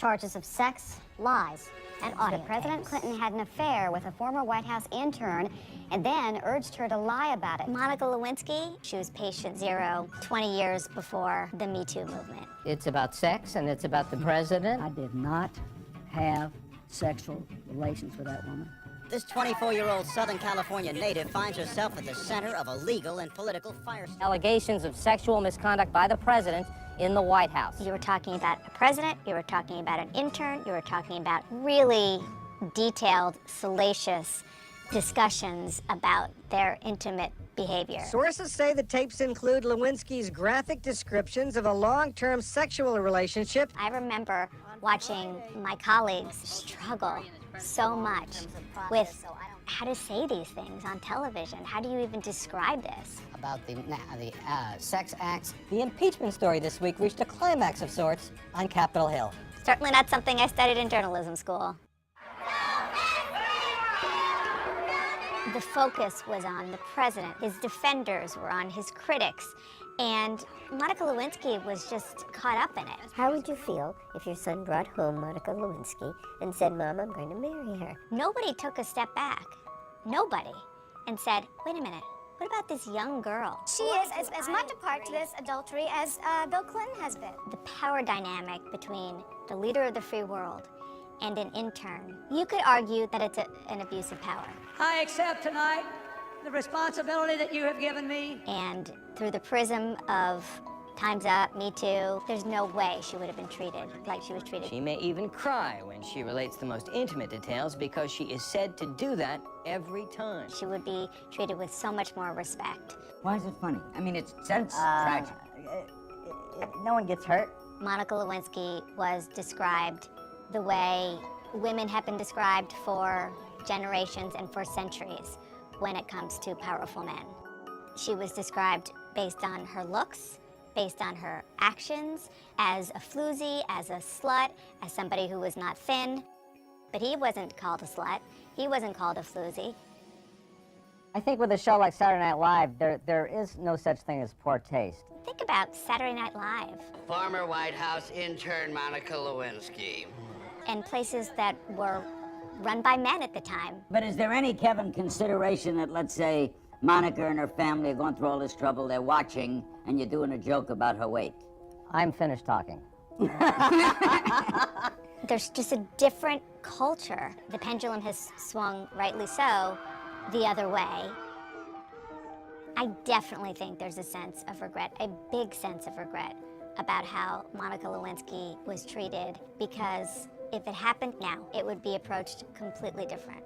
charges of sex, lies, and audio. President Clinton had an affair with a former White House intern and then urged her to lie about it. Monica Lewinsky, she was patient zero 20 years before the Me Too movement. It's about sex and it's about the president. I did not have sexual relations with that woman. This 24-year-old Southern California native finds herself at the center of a legal and political firestorm. Allegations of sexual misconduct by the president in the White House. You were talking about a president, you were talking about an intern, you were talking about really detailed, salacious discussions about their intimate behavior. Sources say the tapes include Lewinsky's graphic descriptions of a long-term sexual relationship. I remember watching my colleagues struggle so much with how to say these things on television. How do you even describe this? About the sex acts. The impeachment story this week reached a climax of sorts on Capitol Hill. Certainly not something I studied in journalism school. The focus was on the president. His defenders were on his critics. And Monica Lewinsky was just caught up in it. How would you feel if your son brought home Monica Lewinsky and said, Mom, I'm going to marry her? Nobody took a step back. Nobody. And said, wait a minute, what about this young girl? She is as much a part to this adultery as Bill Clinton has been. The power dynamic between the leader of the free world and an intern, you could argue that it's an abuse of power. I accept tonight the responsibility that you have given me. And through the prism of Time's Up, Me Too, there's no way she would have been treated like she was treated. She may even cry when she relates the most intimate details because she is said to do that every time. She would be treated with so much more respect. Why is it funny? I mean, it's tragic. No one gets hurt. Monica Lewinsky was described the way women have been described for generations and for centuries when it comes to powerful men. She was described based on her looks, based on her actions, as a floozy, as a slut, as somebody who was not thin. But he wasn't called a slut. He wasn't called a floozy. I think with a show like Saturday Night Live, there is no such thing as poor taste. Think about Saturday Night Live. Former White House intern Monica Lewinsky. And places that were run by men at the time. But is there any, Kevin, consideration that, let's say, Monica and her family are going through all this trouble, they're watching, and you're doing a joke about her weight? I'm finished talking. There's just a different culture. The pendulum has swung, rightly so, the other way. I definitely think there's a sense of regret, a big sense of regret, about how Monica Lewinsky was treated, because if it happened now, it would be approached completely different.